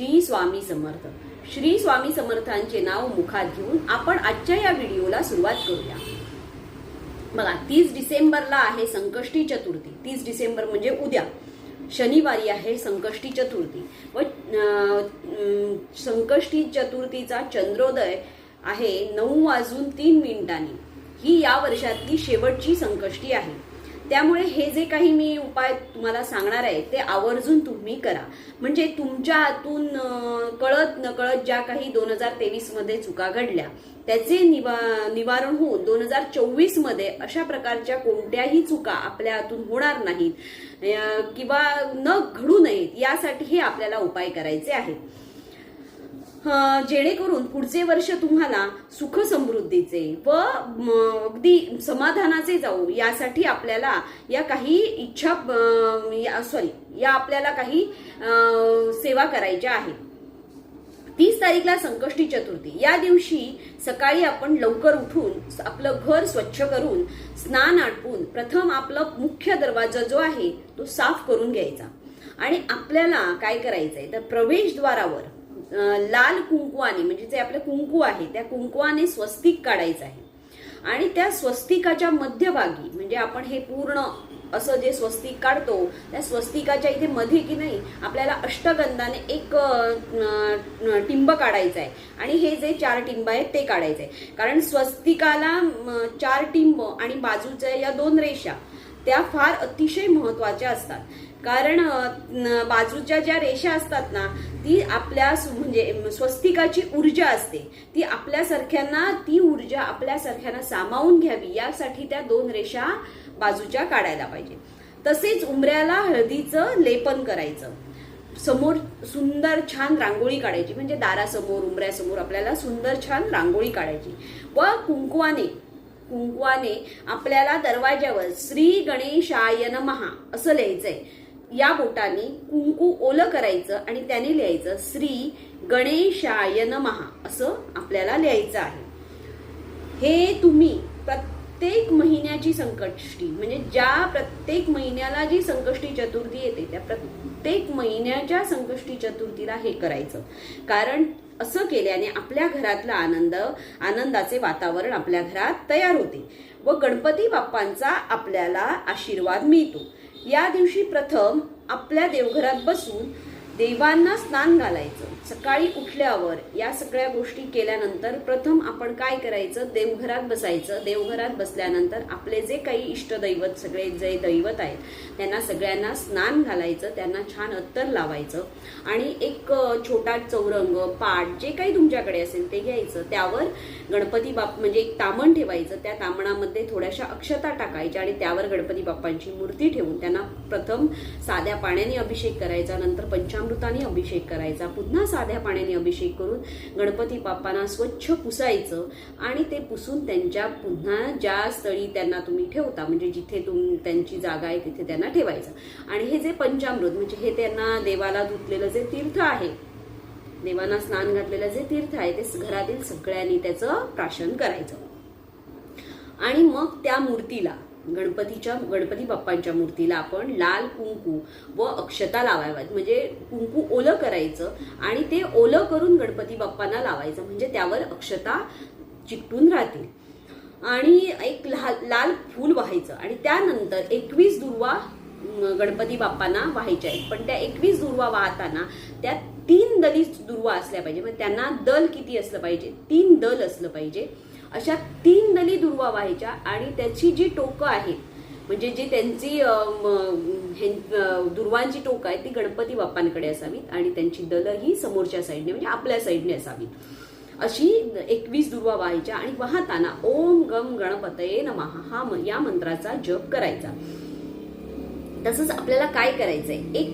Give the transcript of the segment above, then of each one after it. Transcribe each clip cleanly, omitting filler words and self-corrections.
श्री स्वामी समर्थ. श्री स्वामी समर्थांचे नाव मुखात घेऊन आपण आजच्या या व्हिडिओला सुरुवात करूया. बघा, 30 डिसेंबरला आहे संकष्टी चतुर्थी. 30 डिसेंबर म्हणजे उद्या शनिवारी आहे संकष्टी चतुर्थी व संकष्टी चतुर्थीचा चंद्रोदय आहे 9:03 ही या वर्षातली शेवटची संकष्टी आहे. त्यामुळे हे जे काही मी उपाय तुम्हाला सांगणार आहे ते आवर्जून तुम्ही करा. म्हणजे तुमच्या हातून कळत नकळत ज्या काही 2023 मध्ये चुका घडल्या त्याचे निवारण होऊन 2024 मध्ये अशा प्रकारच्या कोणत्याही चुका आपल्या हातून होणार नाहीत किंवा न घडू नयेत यासाठी हे आपल्याला उपाय करायचे आहेत. जेणेकरून पुढचे वर्ष तुम्हाला सुख समृद्धीचे व अगदी समाधानाचे जाऊ यासाठी आपल्याला या काही आपल्याला काही सेवा करायच्या आहेत. 30 तारीखला संकष्टी चतुर्थी. या दिवशी सकाळी आपण लवकर उठून आपलं घर स्वच्छ करून स्नान आटपून प्रथम आपलं मुख्य दरवाजा जो आहे तो साफ करून घ्यायचा आणि आपल्याला काय करायचंय तर प्रवेशद्वारावर लाल कुंकवाने म्हणजे जे आपलं कुंकू आहे त्या कुंकवाने स्वस्तिक काढायचं आहे आणि त्या स्वस्तिकाच्या मध्यभागी म्हणजे आपण हे पूर्ण असं जे स्वस्तिक काढतो त्या स्वस्तिकाच्या इथे मध्ये की नाही आपल्याला अष्टगंधाने एक टिंब काढायचं आहे आणि हे जे 4 टिंब आहेत ते काढायचे आहे. कारण स्वस्तिकाला 4 टिंब आणि बाजूच्या या 2 रेषा त्या फार अतिशय महत्वाच्या असतात. कारण बाजूच्या ज्या रेषा असतात ना ती आपल्या म्हणजे स्वस्तिकाची ऊर्जा असते ती ती ऊर्जा आपल्यासारख्यांना सामावून घ्यावी यासाठी त्या 2 रेषा बाजूच्या काढायला पाहिजे. तसेच उंबऱ्याला हळदीचं लेपन करायचं. समोर सुंदर छान रांगोळी काढायची म्हणजे दारासमोर उंबऱ्यासमोर आपल्याला सुंदर छान रांगोळी काढायची व कुंकवाने आपल्याला दरवाज्यावर श्री गणेशाय नमः असं लिहायचंय. या बोटाने कुंकू ओलं करायचं आणि त्याने लिहायचं श्री गणेशाय नमः असं आपल्याला लिहायचं आहे. हे तुम्ही प्रत्येक महिन्याची संकष्टी म्हणजे ज्या प्रत्येक महिन्याला जी संकष्टी चतुर्थी येते त्या प्रत्येक महिन्याच्या संकष्टी चतुर्थीला हे करायचं. कारण असं केल्याने आपल्या घरातला आनंदाचे वातावरण आपल्या घरात तयार होते व गणपती बाप्पांचा आपल्याला आशीर्वाद मिळतो. या दिवशी प्रथम आपल्या देवघरात बसून देवांना स्नान घालायचं. सकाळी उठल्यावर या सगळ्या गोष्टी केल्यानंतर प्रथम आपण काय करायचं देवघरात बसायचं. देवघरात बसल्यानंतर आपले जे काही इष्टदैवत सगळे जे दैवत आहेत त्यांना सगळ्यांना स्नान घालायचं. त्यांना छान अत्तर लावायचं आणि एक छोटा चौरंग पाट जे काही तुमच्याकडे असेल ते घ्यायचं. त्यावर गणपती बाप्पा म्हणजे एक तामण ठेवायचं. त्या तामणामध्ये थोड्याशा अक्षता टाकायच्या आणि त्यावर गणपती बाप्पांची मूर्ती ठेवून त्यांना प्रथम साध्या पाण्याने अभिषेक करायचा. नंतर पंचामृताने अभिषेक करायचा. पुन्हा साध्या पाण्याने अभिषेक करून गणपती बाप्पांना स्वच्छ पुसायचं आणि ते पुसून त्यांच्या पुन्हा ज्या स्थळी त्यांना तुम्ही ठेवता म्हणजे जिथे त्यांची जागा आहे तिथे त्यांना ठेवायचं. आणि हे जे पंचामृत म्हणजे हे त्यांना देवाला धुतलेलं जे तीर्थ आहे देवांना स्नान घातलेलं जे तीर्थ आहे ते घरातील सगळ्यांनी त्याचं प्राशन करायचं. आणि मग त्या मूर्तीला गणपती बाप्पांच्या मूर्तीला आपण लाल कुंकू व अक्षता लावाव्यात. म्हणजे कुंकू ओलं करायचं आणि ते ओलं करून गणपती बाप्पांना लावायचं म्हणजे त्यावर अक्षता चिकटून राहतील. आणि एक लाल फूल वाहायचं आणि त्यानंतर 21 दुर्वा गणपती बाप्पांना वाहायच्या आहेत. पण त्या 21 दुर्वा वाहताना त्या 3 दली दुर्वा असल्या पाहिजे. म्हणजे त्यांना दल किती असलं पाहिजे 3 दल असलं पाहिजे. अशा 3 दली दुर्वा व्हायच्या आणि त्याची जी टोकं आहेत म्हणजे जी त्यांची दुर्वांची टोकं आहेत ती गणपती बाप्पांकडे असावीत आणि त्यांची दल ही समोरच्या साईडने म्हणजे आपल्या साईडने असावीत. अशी 21 दुर्वा व्हायच्या आणि वाहताना ओम गम गणपतये नमः या मंत्राचा जप करायचा. तसंच आपल्याला काय करायचंय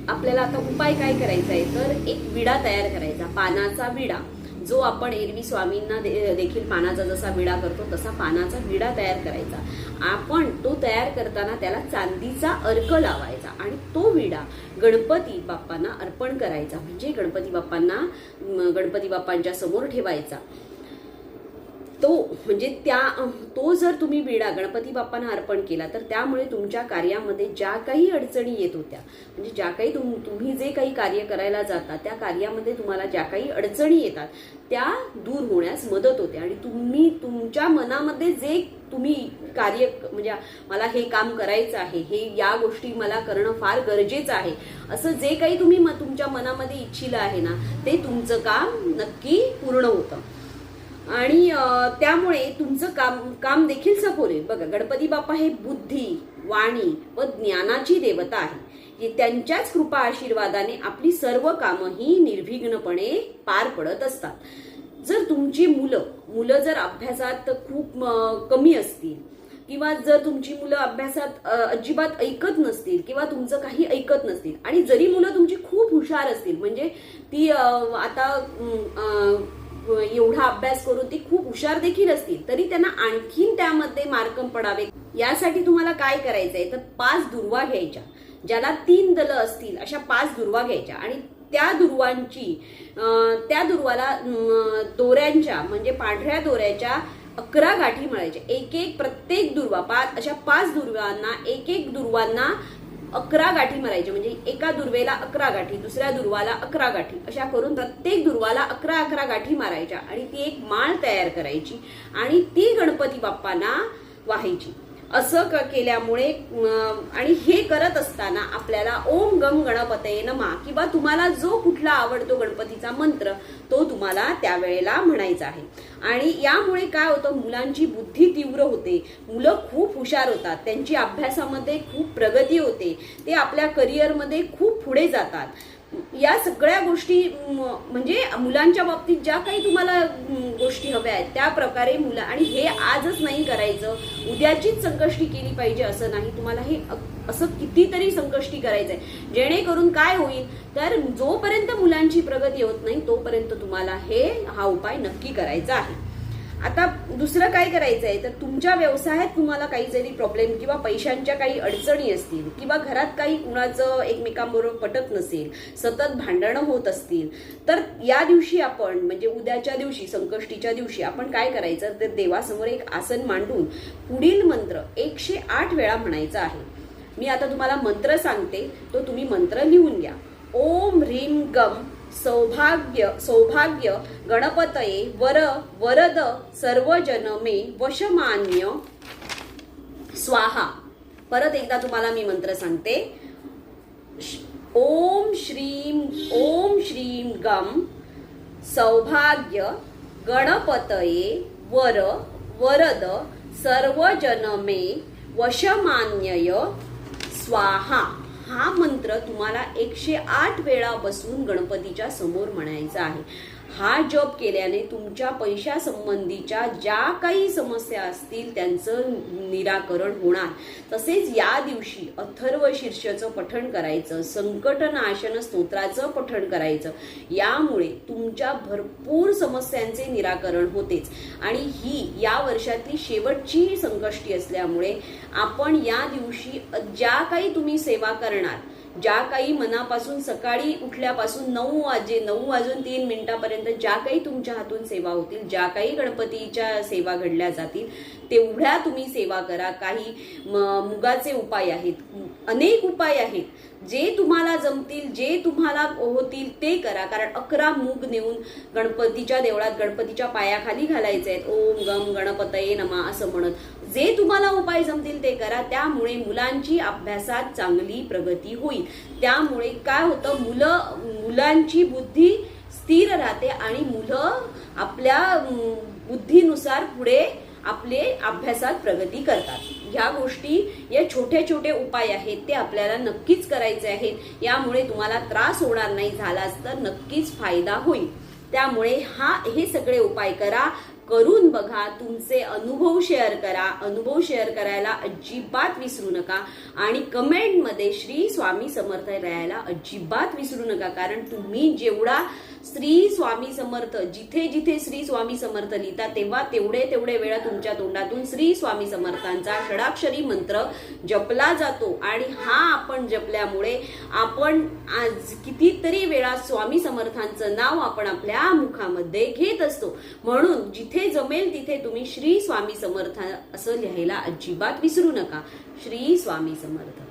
आपल्याला आता उपाय काय करायचा आहे तर एक विडा तयार करायचा. पानाचा विडा जो आपण एरवी स्वामींना देखील पानाचा जसा विडा करतो तसा पानाचा विडा तयार करायचा. आपण तो तयार करताना त्याला चांदीचा अर्क लावायचा आणि तो विडा गणपती बाप्पांना अर्पण करायचा. म्हणजे गणपती बाप्पांच्या समोर ठेवायचा. तो म्हणजे तो जर तुम्ही विडा गणपती बाप्पांना अर्पण केला तर त्यामुळे तुमच्या कार्यामध्ये ज्या काही अडचणी येत होत्या, म्हणजे ज्या काही तुम्ही जे काही कार्य करायला जाता त्या कार्यामध्ये तुम्हाला ज्या काही अडचणी येतात त्या दूर होण्यास मदत होते आणि तुम्ही तुमच्या मनामध्ये जे तुम्ही कार्य म्हणजे मला हे काम करायचं आहे, हे या गोष्टी मला करणं फार गरजेचं आहे असं जे काही तुम्ही तुमच्या मनामध्ये इच्छिलं आहे ना ते तुमचं काम नक्की पूर्ण होतं आणि त्यामुळे तुमचं काम देखील सफल होईल. बघा, गणपती बाप्पा हे बुद्धी, वाणी व ज्ञानाची देवता आहे. त्यांच्याच कृपा आशीर्वादाने आपली सर्व कामं ही निर्विघ्नपणे पार पडत असतात. जर तुमची मुलं जर अभ्यासात खूप कमी असतील किंवा जर तुमची मुलं अभ्यासात अजिबात ऐकत नसतील किंवा तुमचं काही ऐकत नसतील आणि जरी मुलं तुमची खूप हुशार असतील, म्हणजे ती आता एवढा अभ्यास करून ती खूप हुशार देखील असतील तरी त्यांना आणखीन त्यामध्ये मार्क पडावे यासाठी तुम्हाला काय करायचंय तर 5 दुर्वा घ्यायच्या. ज्याला 3 दलं असतील अशा 5 दुर्वा घ्यायच्या आणि त्या दुर्वाला दोऱ्यांच्या म्हणजे पांढऱ्या दोऱ्याच्या 11 गाठी मळायच्या. एक प्रत्येक दुर्वा अशा 5 दुर्वांना एक दुर्वांना 11 गाठी मारायच्या. म्हणजे एका दुर्वेला 11 गाठी, दुसऱ्या दुर्वाला 11 गाठी, अशा करून प्रत्येक दुर्वाला 11 गाठी मारायच्या आणि ती एक माळ तयार करायची आणि ती गणपती बाप्पांना वाहायची. असं केल्यामुळे आणि हे करत असताना आपल्याला ओम गम गणपतये नमः किंवा तुम्हाला जो कुठला आवडतो गणपतीचा मंत्र तो तुम्हाला त्यावेळेला म्हणायचा आहे. आणि यामुळे काय होतं, मुलांची बुद्धी तीव्र होते, मुलं खूप हुशार होतात, त्यांची अभ्यासामध्ये खूप प्रगती होते, ते आपल्या करिअरमध्ये खूप पुढे जातात. या सगळ्या गोष्टी म्हणजे मुलांच्या बाबतीत ज्या काही तुम्हाला गोष्टी हव्या आहेत त्या प्रकारे मुलं, आणि हे आजच नाही करायचं, उद्याचीच संकष्टी केली पाहिजे असं नाही. तुम्हाला हे असं कितीतरी संकष्टी करायचंय जेणेकरून काय होईल तर जोपर्यंत मुलांची प्रगती होत नाही तोपर्यंत तुम्हाला हा उपाय नक्की करायचा आहे. आता दुसरं काय करायचंय तर तुमच्या व्यवसायात तुम्हाला काही जरी प्रॉब्लेम किंवा पैशांच्या काही अडचणी असतील किंवा घरात काही कुणाचं एकमेकांबरोबर पटत नसेल, सतत भांडणं होत असतील, तर या दिवशी आपण म्हणजे उद्याच्या दिवशी संकष्टीच्या दिवशी आपण काय करायचं तर देवासमोर एक आसन मांडून पुढील मंत्र 108 वेळा म्हणायचा आहे. मी आता तुम्हाला मंत्र सांगते, तो तुम्ही मंत्र लिहून घ्या. ओम ह्रीम गम सौभाग्य गणपतये वरद सर्वजन मे वशमान्य स्वाहा. परत एकदा तुम्हाला मी मंत्र सांगते. ओम श्रीम गम सौभाग्य गणपतये वरद सर्वजन मे वशमान्यय स्वाहा. हा मंत्र तुम्हाला 108 वेळा बसून गणपतीच्या समोर म्हणायचा आहे. हा जप केल्याने तुमच्या पैशासंबंधीच्या ज्या काही समस्या असतील त्यांचं निराकरण होणार. तसेच या दिवशी अथर्व शीर्षचं पठण करायचं, संकटनाशन स्तोत्राचं पठण करायचं. यामुळे तुमच्या भरपूर समस्यांचे निराकरण होतेच. आणि ही या वर्षातली शेवटची संकष्टी असल्यामुळे आपण या दिवशी ज्या काही तुम्ही सेवा करणार, ज्या काही मनापासून सकाळी उठल्यापासून 9 वाजून 3 मिनिटापर्यंत ज्या काही तुमच्या हातून सेवा होतील, ज्या काही गणपतीच्या सेवा घडल्या जातील तेवढ्या तुम्ही सेवा करा. काही मुगाचे उपाय आहेत, अनेक उपाय आहेत, जे तुम्हाला जमतील, जे तुम्हाला होतील ते करा. कारण 11 मूग नेऊन गणपतीच्या देवळात गणपतीच्या पायाखाली घालायचे आहेत. ओम गम गणपतये नमः असं म्हणत जे तुम्हाला उपाय जमतील ते करा. त्यामुळे मुलांची अभ्यासात चांगली प्रगती होईल. त्यामुळे काय होतं, मुलांची बुद्धी स्थिर राहते आणि मुलं आपल्या बुद्धीनुसार पुढे आपले अभ्यासात प्रगती करतात. ह्या गोष्टी, या छोटे छोटे उपाय आहेत ते आपल्याला नक्कीच करायचे आहेत. यामुळे तुम्हाला त्रास होणार नाही, झालाच तर नक्कीच फायदा होईल. त्यामुळे हे सगळे उपाय करून बघा, तुमचे अनुभव शेअर करा. अनुभव शेअर करायला अजिबात विसरू नका आणि कमेंटमध्ये श्री स्वामी समर्थ लिहायला अजिबात विसरू नका. कारण तुम्ही जेवढा श्री स्वामी समर्थ, जिथे जिथे श्री स्वामी समर्थ लिहिता तेवढे वेळा तुमच्या तोंडातून श्री स्वामी समर्थांचा षडाक्षरी मंत्र जपला जातो. आणि हा आपण जपल्यामुळे आपण आज कितीतरी वेळा स्वामी समर्थांचं नाव आपण आपल्या मुखामध्ये घेत असतो. म्हणून जिथे जिथे जमेल तिथे तुम्ही श्री स्वामी समर्थ असं लिहायला अजिबात विसरू नका. श्री स्वामी समर्थ.